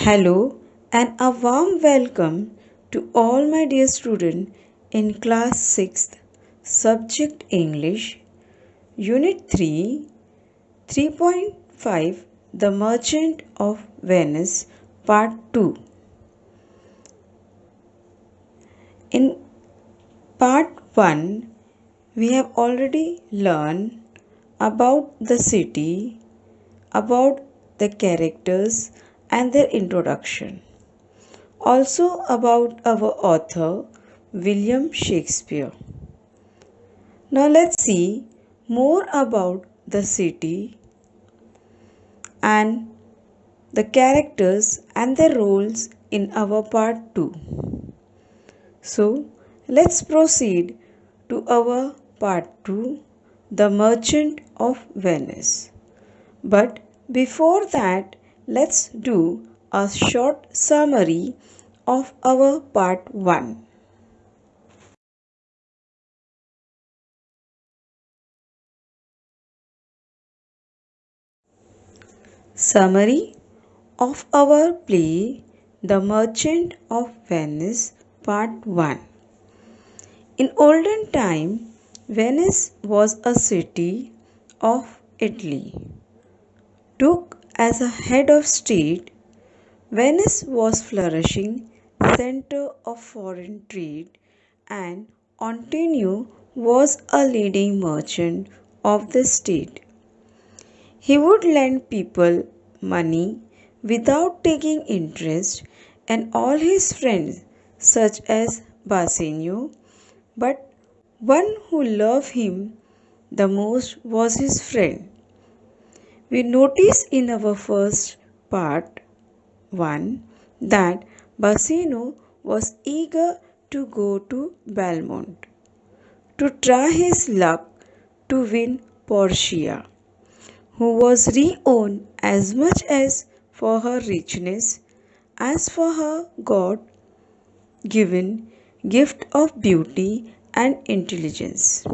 Hello and a warm welcome to all my dear students in class 6th, subject English, unit 3, 3.5, The Merchant of Venice, part 2. In part 1, we have already learned about the city, about the characters and their introduction. Also about our author William Shakespeare. Now let's see more about the city and the characters and their roles in our part 2. So let's proceed to our part 2, The Merchant of Venice. But before that, let's do a short summary of our part 1. Summary of our play The Merchant of Venice Part 1. In olden time, Venice was a city of Italy. Took as a head of state, Venice was flourishing center of foreign trade and Antonio was a leading merchant of the state. He would lend people money without taking interest, and all his friends, such as Bassanio, but one who loved him the most was his friend. We notice in our first part 1 that Bassanio was eager to go to Belmont to try his luck to win Portia, who was renowned as much as for her richness as for her God given gift of beauty and intelligence.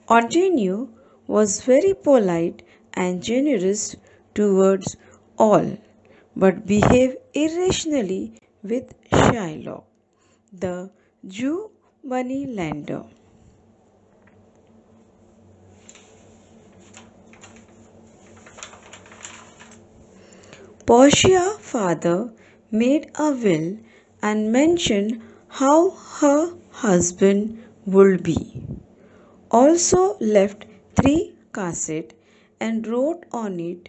Antonio was very polite and generous towards all, but behaved irrationally with Shylock, the Jew money lender. Portia's father made a will and mentioned how her husband would be. Also left 3 cassettes and wrote on it,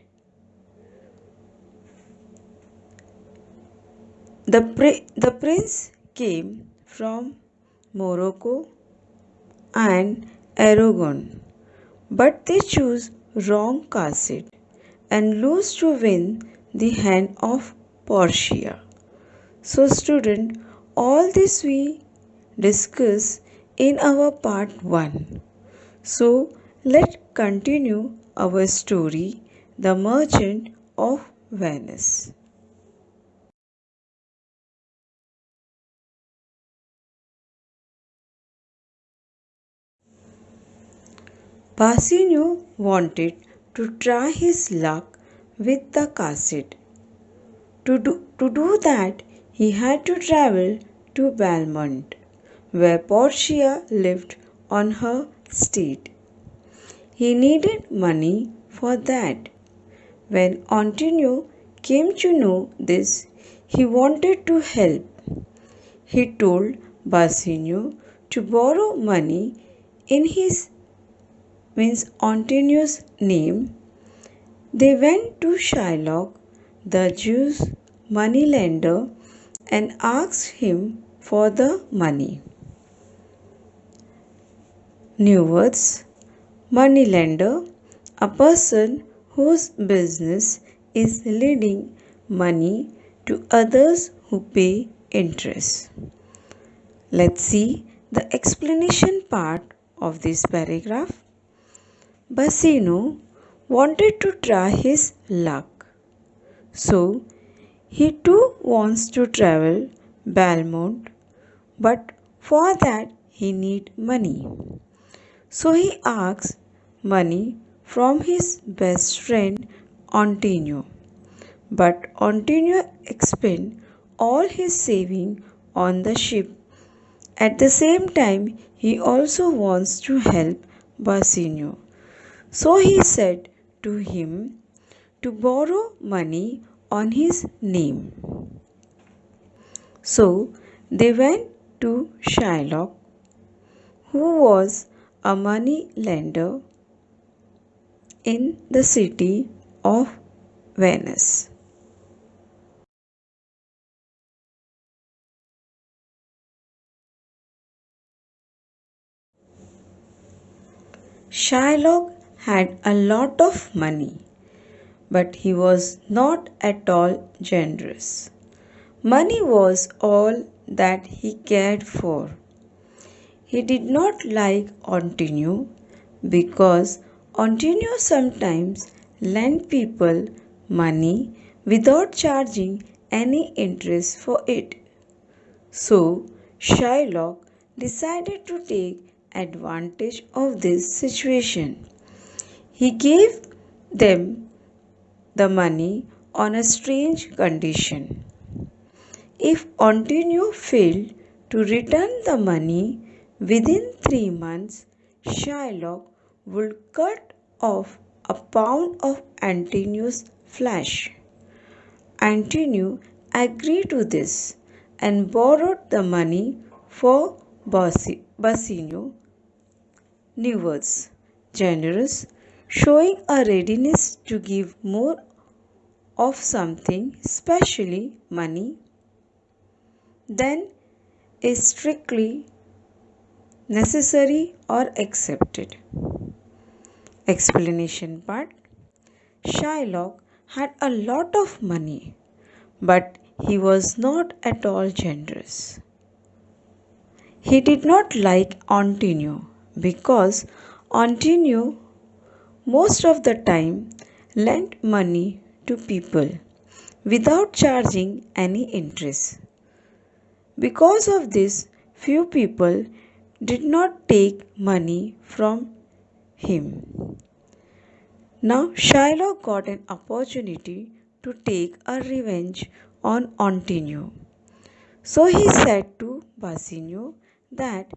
the prince came from Morocco and Aragon, but they choose wrong caste and lose to win the hand of Portia. So student, all this we discuss in our part 1. So let's continue our story, The Merchant of Venice. Bassanio wanted to try his luck with the cassette. To do that, he had to travel to Belmont, where Portia lived on her estate. He needed money for that. When Antonio came to know this, he wanted to help. He told Bassanio to borrow money in his Antonio's name. They went to Shylock, the Jew's moneylender, and asked him for the money. New words: moneylender, a person whose business is lending money to others who pay interest. Let's see the explanation part of this paragraph. Bassanio wanted to try his luck, so he too wants to travel Belmont, but for that he need money. So he asks money from his best friend Antonio. but Antonio expended all his saving on the ship. At the same time, he also wants to help Bassanio. So he said to him to borrow money on his name. So they went to Shylock, who was a money lender in the city of Venice. Shylock had a lot of money, but he was not at all generous. Money was all that he cared for. He did not like Antonio because Antonio sometimes lent people money without charging any interest for it. So Shylock decided to take advantage of this situation. He gave them the money on a strange condition. If Antonio failed to return the money within 3 months, Shylock would cut off a pound of Antonio's flesh. Antonio agreed to this and borrowed the money for Bassanio, Newards, generous, showing a readiness to give more of something, especially money, than is strictly necessary or accepted. Explanation part: Shylock had a lot of money, but he was not at all generous. He did not like Antonio because Antonio most of the time lent money to people without charging any interest. Because of this, few people did not take money from him. Now Shylock got an opportunity to take a revenge on Antonio. So he said to Bassanio that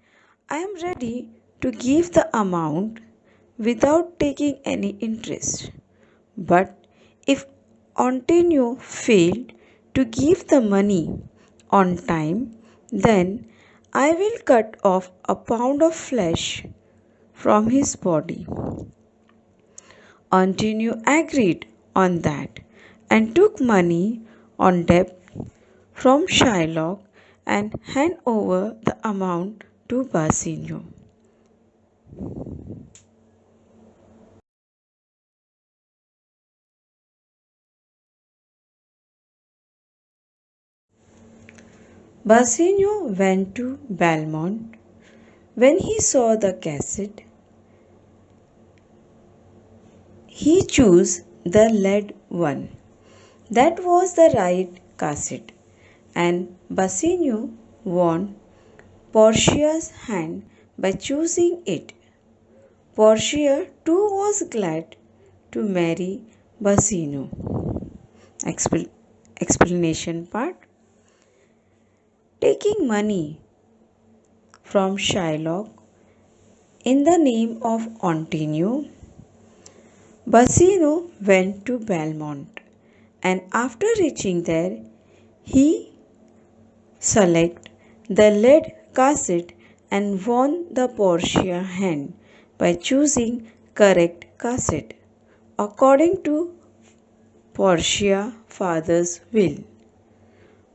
I am ready to give the amount without taking any interest. But if Antonio failed to give the money on time, then I will cut off a pound of flesh from his body. Antonio agreed on that and took money on debt from Shylock and hand over the amount to Bassanio. Bassanio went to Belmont. When he saw the cassette, he chose the lead one. That was the right cassette, and Bassanio won Portia's hand by choosing it. Portia too was glad to marry Bassanio. Explanation part: taking money from Shylock in the name of Antonio, Bassanio went to Belmont, and after reaching there, he selected the lead cassette and won the Portia hand by choosing correct cassette according to Portia's father's will.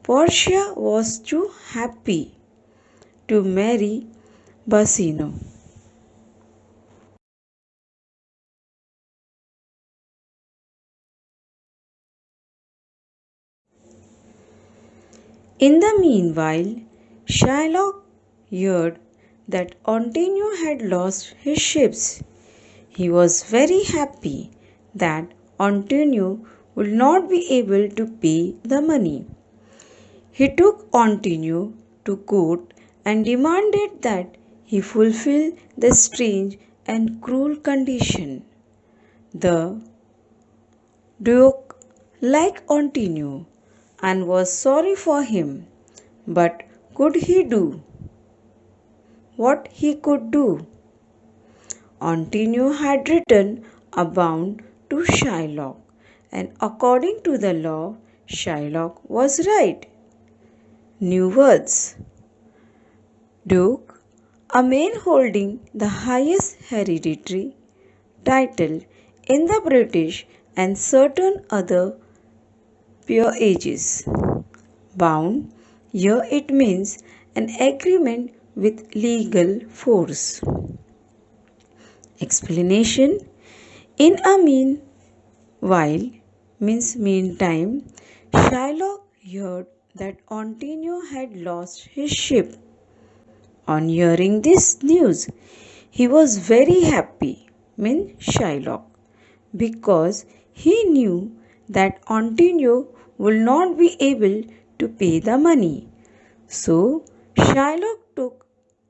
Portia was too happy to marry Bassanio. In the meanwhile, Shylock heard that Antonio had lost his ships. He was very happy that Antonio would not be able to pay the money. He took Antonio to court and demanded that he fulfill the strange and cruel condition. The Duke like Antonio and was sorry for him. But could he do what he could do? Antonio had written a bound to Shylock, and according to the law, Shylock was right. New words. Duke, a man holding the highest hereditary title in the British and certain other peerages. Bound, here it means an agreement with legal force. Explanation. In a meanwhile means meantime, Shylock heard that Antonio had lost his ship. On hearing this news, he was very happy, means Shylock, because he knew that Antonio would not be able to pay the money. So Shylock took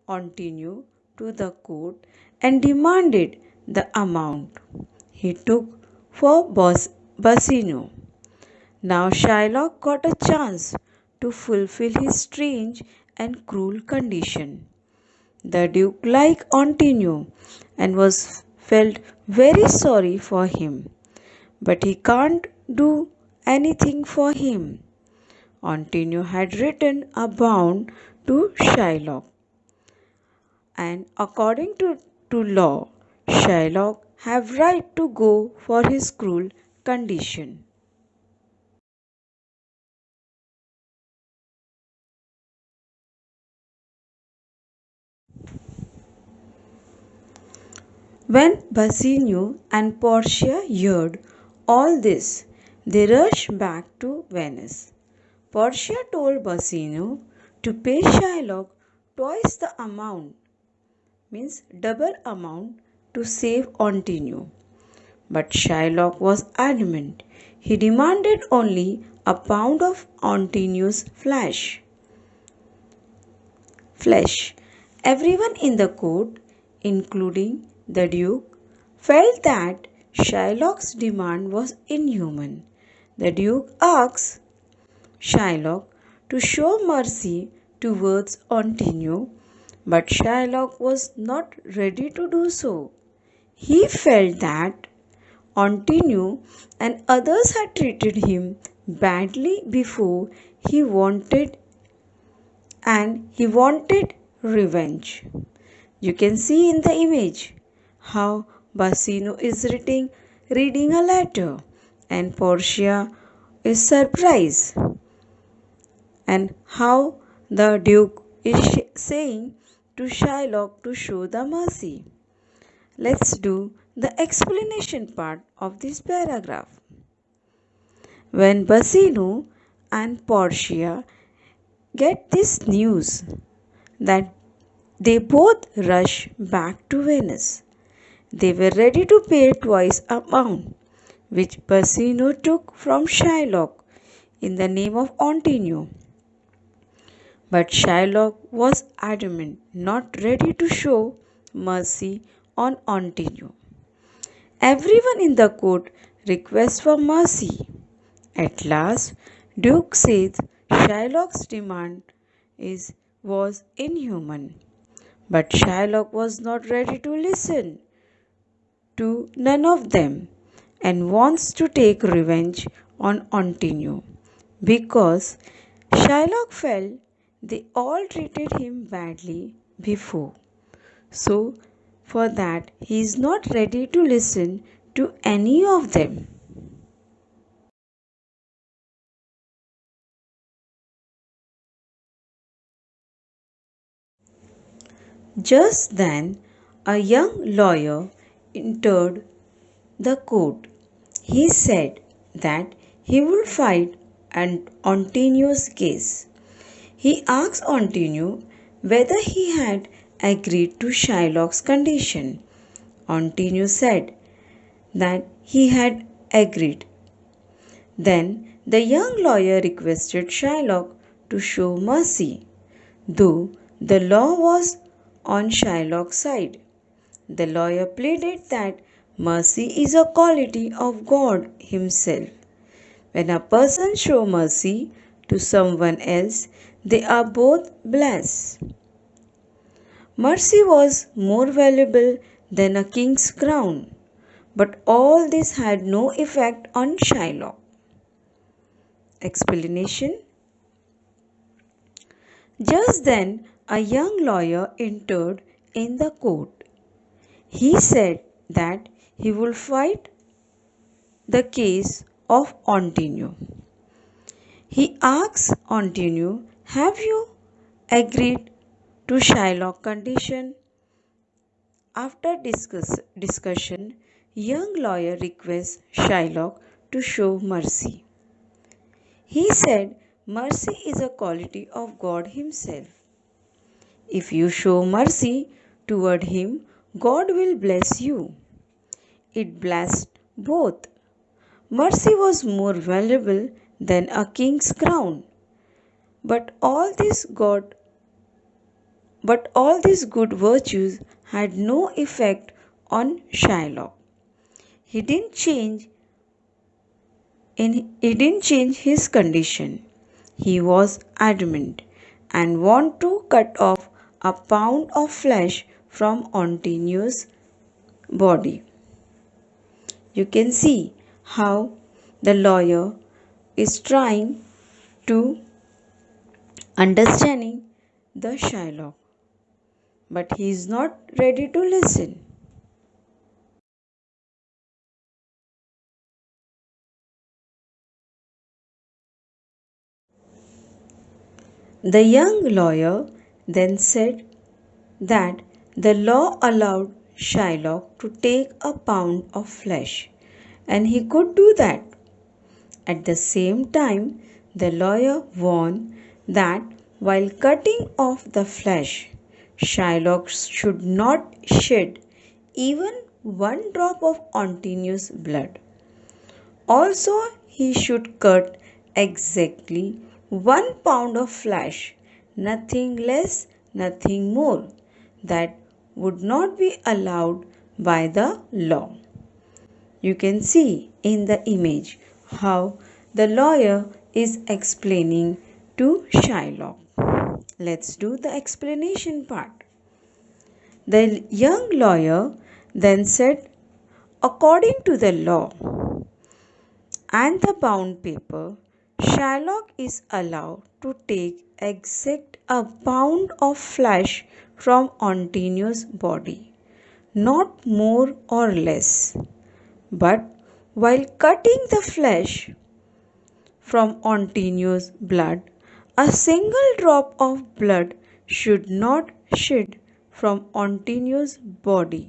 Antonio to the court and demanded the amount he took for Basino. Now Shylock got a chance to fulfill his strange and cruel condition. The Duke liked Antonio and was felt very sorry for him, but he can't do anything for him. Antonio had written a bond to Shylock, and according to law, Shylock have right to go for his cruel condition. When Bassanio and Portia heard all this, they rushed back to Venice. Portia told Bassanio to pay Shylock twice the amount, means double amount, to save Antonio. But Shylock was adamant. He demanded only a pound of Antonio's flesh. Everyone in the court, including the Duke, felt that Shylock's demand was inhuman. The Duke asked Shylock to show mercy towards Antonio, but Shylock was not ready to do so. He felt that Antonio and others had treated him badly before he wanted he wanted revenge. You can see in the image how Basino is reading a letter and Portia is surprised, and how the Duke is saying to Shylock to show the mercy. Let's do the explanation part of this paragraph. When Basino and Portia get this news, that they both rush back to Venice. They were ready to pay twice amount which Basino took from Shylock in the name of Antonio. But Shylock was adamant, not ready to show mercy on Antonio. Everyone in the court requests for mercy. At last, Duke says Shylock's demand was inhuman. But Shylock was not ready to listen to none of them and wants to take revenge on Antonio because Shylock felt they all treated him badly before. So, for that, he is not ready to listen to any of them. Just then, a young lawyer entered the court. He said that he would fight Antonio's case. He asked Antonio whether he had agreed to Shylock's condition. Antonio said that he had agreed. Then the young lawyer requested Shylock to show mercy, though the law was on Shylock's side. The lawyer pleaded that mercy is a quality of God Himself. When a person shows mercy to someone else, they are both blessed. Mercy was more valuable than a king's crown, but all this had no effect on Shylock. Explanation. Just then, a young lawyer entered in the court. He said that he would fight the case of Antonio. He asked Antonio, "Have you agreed to Shylock's condition?" After discussion, young lawyer requests Shylock to show mercy. He said, "Mercy is a quality of God Himself. If you show mercy toward Him, God will bless you." It blessed both. Mercy was more valuable than a king's crown. But all these good virtues had no effect on Shylock. He didn't change his condition. He was adamant and wanted to cut off a pound of flesh from Antonio's body. You can see how the lawyer is trying to understanding the Shylock, but he is not ready to listen. The young lawyer then said that the law allowed Shylock to take a pound of flesh, and he could do that. At the same time, the lawyer warned that while cutting off the flesh, Shylock should not shed even one drop of Antonio's blood. Also, he should cut exactly 1 pound of flesh, nothing less, nothing more. That would not be allowed by the law. You can see in the image how the lawyer is explaining to Shylock. Let's do the explanation part. The young lawyer then said, according to the law and the bound paper, Shylock is allowed to take exact a pound of flesh from Antonio's body, not more or less. But while cutting the flesh from Antonio's blood, a single drop of blood should not shed from Antonio's body,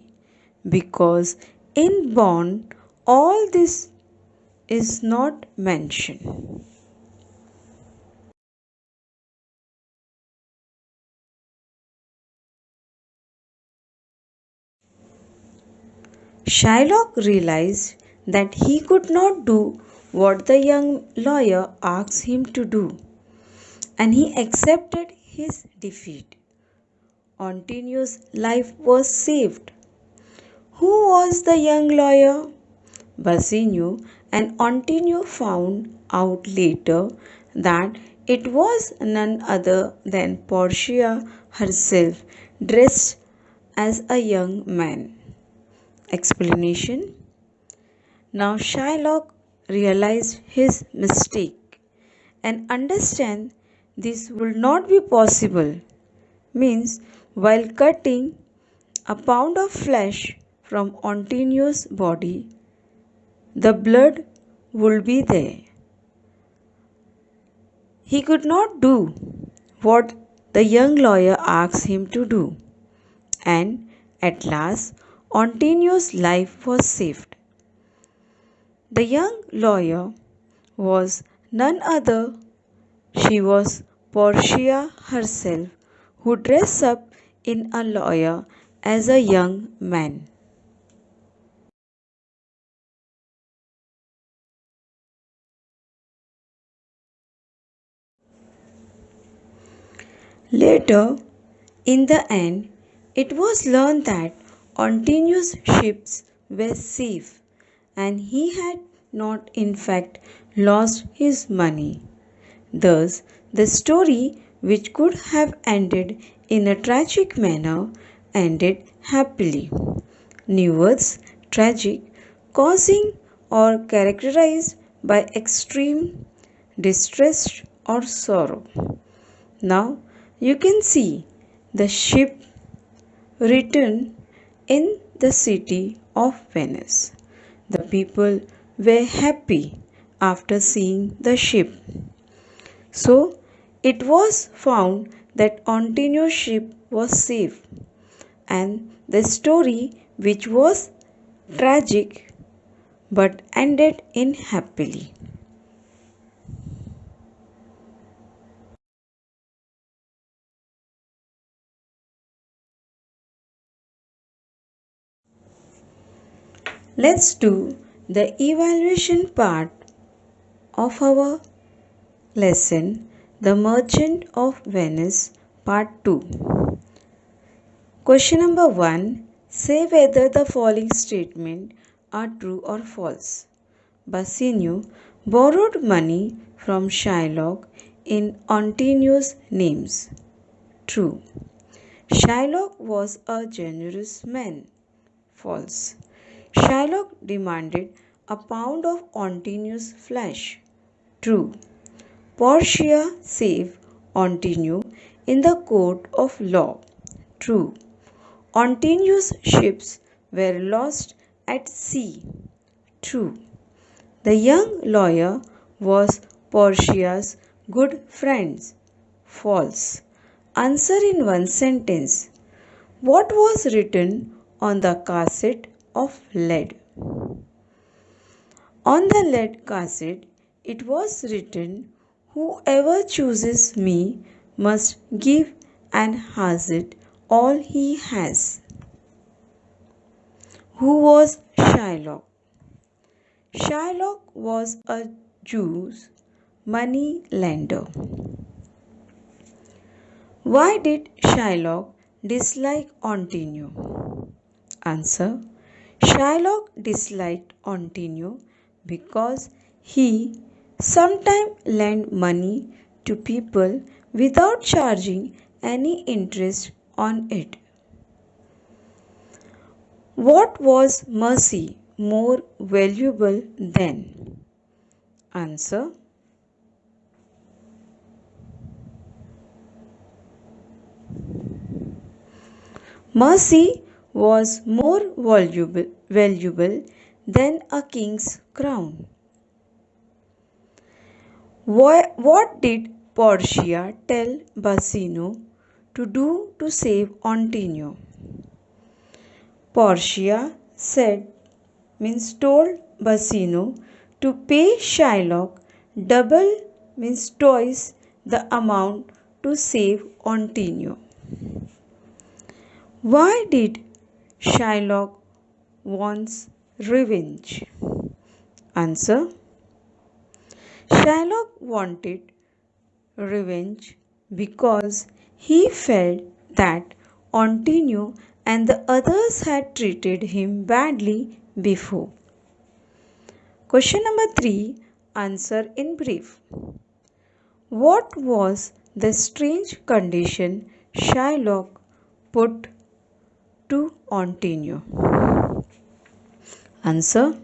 because in bond all this is not mentioned. Shylock realized that he could not do what the young lawyer asked him to do, and he accepted his defeat. Antonio's life was saved. Who was the young lawyer? Bassanio and Antonio found out later that it was none other than Portia herself, dressed as a young man. Explanation. Now Shylock realized his mistake and understand this would not be possible. Means while cutting a pound of flesh from Antonio's body, the blood would be there. He could not do what the young lawyer asked him to do, and at last Antonio's life was saved. The young lawyer was none other, she was Portia herself, who dressed up in a lawyer as a young man. Later, in the end, it was learned that Antonio's ships were safe and he had not in fact lost his money. Thus, the story, which could have ended in a tragic manner, ended happily. New words, tragic, causing or characterized by extreme distress or sorrow. Now you can see the ship written in the city of Venice. The people were happy after seeing the ship. So it was found that Antonio's ship was safe, and the story, which was tragic but ended in happily. Let's do the evaluation part of our lesson, The Merchant of Venice, Part 2. Question number 1. Say whether the following statements are true or false. Bassanio borrowed money from Shylock in Antonio's names. True. Shylock was a generous man. False. Shylock demanded a pound of Antonio's flesh. True. Portia saved Antonio in the court of law. True. Antonio's ships were lost at sea. True. The young lawyer was Portia's good friend. False. Answer in one sentence. What was written on the cassette of lead? On the lead cassette, it was written, "Whoever chooses me must give and hazard all he has." Who was Shylock? Shylock was a Jew's money lender. Why did Shylock dislike Antonio? Answer. Shylock disliked Antonio because he sometimes lent money to people without charging any interest on it. What was mercy more valuable than? Answer. Mercy was more valuable than a king's crown. What did Portia tell Bassanio to do to save Antonio? Portia told Bassanio to pay Shylock double twice the amount to save Antonio. Why did Shylock want revenge? Answer. Shylock wanted revenge because he felt that Antonio and the others had treated him badly before. Question number 3. Answer in brief. What was the strange condition Shylock put to Antonio? Answer.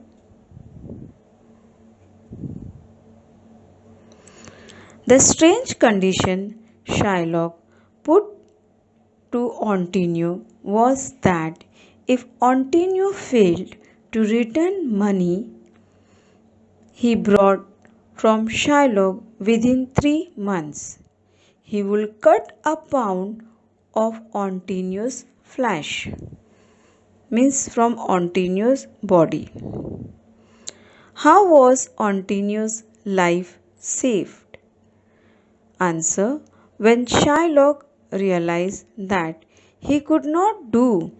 The strange condition Shylock put to Antonio was that if Antonio failed to return money he brought from Shylock within 3 months, he would cut a pound of Antonio's flesh, from Antonio's body. How was Antonio's life saved? Answer. When Shylock realized that he could not do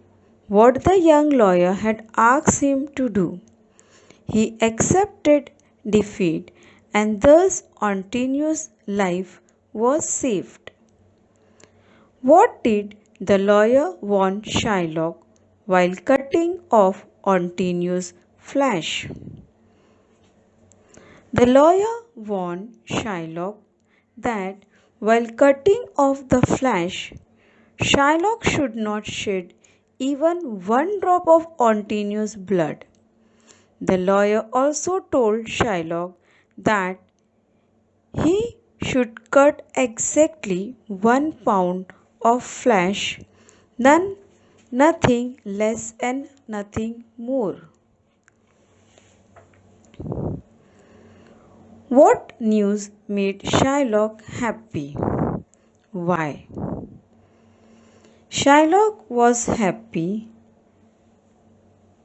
what the young lawyer had asked him to do, he accepted defeat, and thus Antonio's life was saved. What did the lawyer warn Shylock while cutting off Antonio's flesh? The lawyer warned Shylock that while cutting off the flesh, Shylock should not shed even one drop of Antonio's blood. The lawyer also told Shylock that he should cut exactly 1 pound of flesh, none, nothing less and nothing more. What news made Shylock happy? Why? Shylock was happy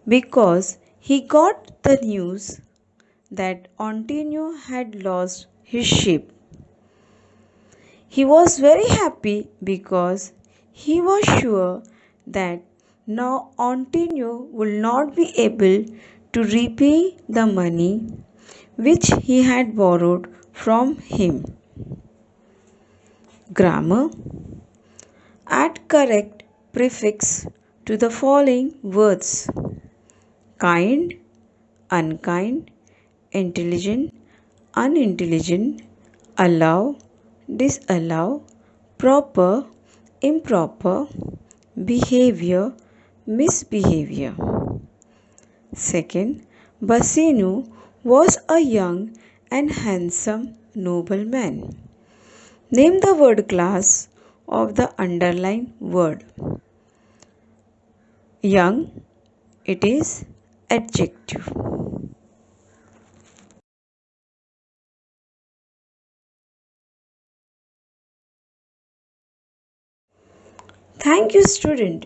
because he got the news that Antonio had lost his ship. He was very happy because he was sure that now Antonio would not be able to repay the money which he had borrowed from him. Grammar. Add correct prefix to the following words: kind, unkind, intelligent, unintelligent, allow, disallow, proper, improper, behavior, misbehavior. Second, Basinu was a young and handsome nobleman. Name the word class of the underlined word. Young, it is adjective. Thank you, student.